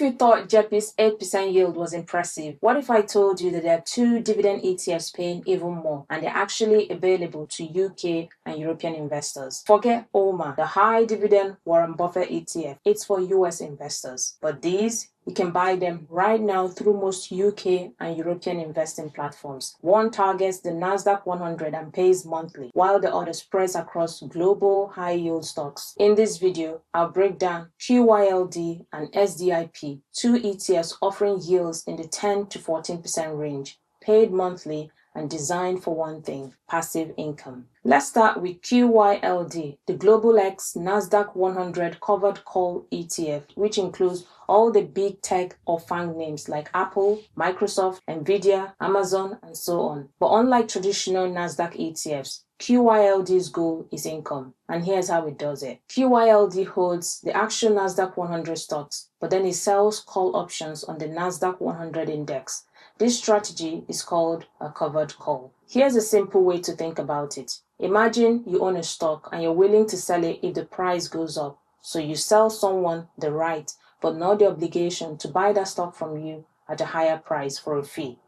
you thought JEPI's 8% yield was impressive, what if I told you that there are 2 dividend ETFs paying even more and they're actually available to UK and European investors? Forget OMAR, the high dividend Warren Buffett ETF. It's for US investors. But these, you can buy them right now through most UK and European investing platforms. One targets the Nasdaq 100 and pays monthly, while the other spreads across global high-yield stocks. In this video, I'll break down QYLD and SDIP, 2 ETFs offering yields in the 10 to 14% range, paid monthly and designed for one thing: passive income. Let's start with QYLD, the Global X Nasdaq 100 covered call ETF, which includes all the big tech or FANG names like Apple, Microsoft, Nvidia, Amazon, and so on. But unlike traditional Nasdaq ETFs, QYLD's goal is income, and here's how it does it. QYLD holds the actual Nasdaq 100 stocks, but then it sells call options on the Nasdaq 100 index. This strategy is called a covered call. Here's a simple way to think about it. Imagine you own a stock and you're willing to sell it if the price goes up. So you sell someone the right, but not the obligation to buy that stock from you at a higher price for a fee.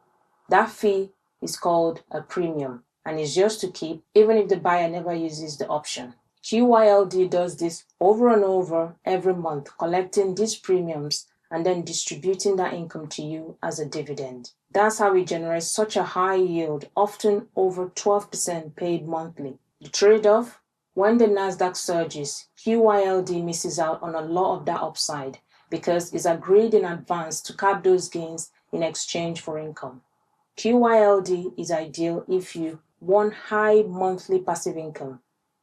That fee is called a premium and is yours to keep even if the buyer never uses the option. QYLD does this over and over every month, collecting these premiums and then distributing that income to you as a dividend. That's how it generates such a high yield, often over 12% paid monthly. The trade-off? When the Nasdaq surges, QYLD misses out on a lot of that upside because it's agreed in advance to cap those gains in exchange for income. QYLD is ideal if you 1. High monthly passive income,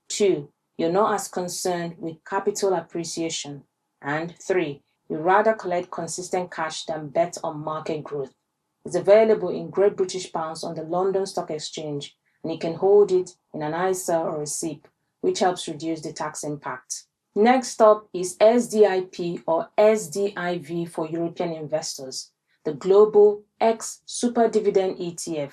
2. You're not as concerned with capital appreciation, and 3. You rather collect consistent cash than bet on market growth. It's available in Great British Pounds on the London Stock Exchange, and you can hold it in an ISA or a SIPP, which helps reduce the tax impact. Next up is SDIP or SDIV for European investors, the Global X Super Dividend ETF.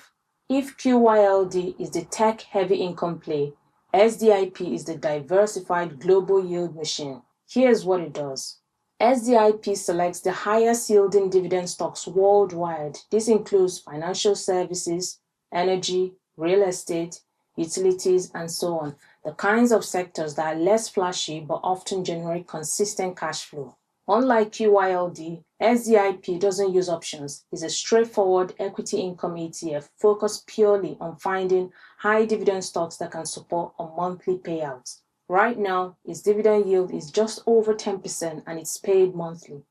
If QYLD is the tech-heavy income play, SDIP is the diversified global yield machine. Here's what it does. SDIP selects the highest yielding dividend stocks worldwide. This includes financial services, energy, real estate, utilities, and so on. The kinds of sectors that are less flashy but often generate consistent cash flow. Unlike QYLD, SDIP doesn't use options. It's a straightforward equity income ETF focused purely on finding high dividend stocks that can support a monthly payout. Right now, its dividend yield is just over 10% and it's paid monthly.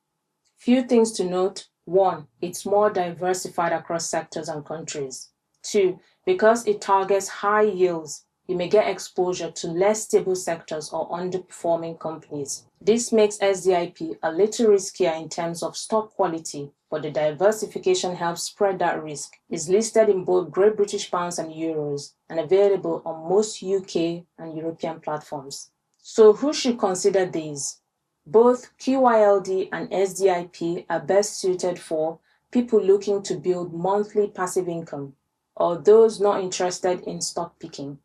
Few things to note. 1. It's more diversified across sectors and countries. 2. Because it targets high yields, you may get exposure to less stable sectors or underperforming companies. This makes SDIP a little riskier in terms of stock quality, but the diversification helps spread that risk. It's listed in both Great British Pounds and Euros and available on most UK and European platforms. So who should consider these? Both QYLD and SDIP are best suited for people looking to build monthly passive income or those not interested in stock picking.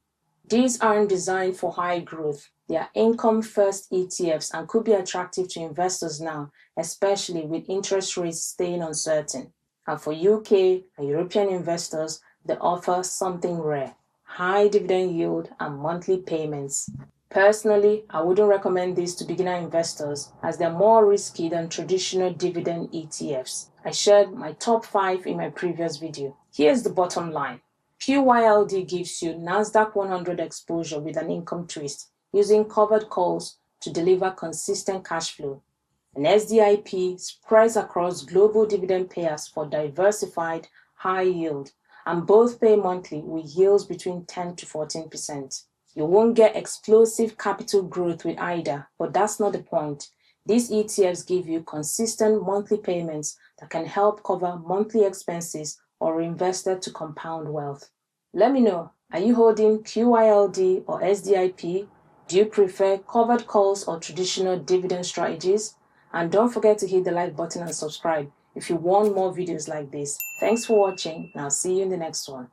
These aren't designed for high growth. They are income-first ETFs and could be attractive to investors now, especially with interest rates staying uncertain. And for UK and European investors, they offer something rare: high dividend yield and monthly payments. Personally, I wouldn't recommend these to beginner investors as they're more risky than traditional dividend ETFs. I shared my top 5 in my previous video. Here's the bottom line. QYLD gives you Nasdaq 100 exposure with an income twist, using covered calls to deliver consistent cash flow. And SDIP spreads across global dividend payers for diversified high yield, and both pay monthly with yields between 10 to 14%. You won't get explosive capital growth with either, but that's not the point. These ETFs give you consistent monthly payments that can help cover monthly expenses or reinvested to compound wealth. Let me know, are you holding QYLD or SDIP? Do you prefer covered calls or traditional dividend strategies? And don't forget to hit the like button and subscribe if you want more videos like this. Thanks for watching, and I'll see you in the next one.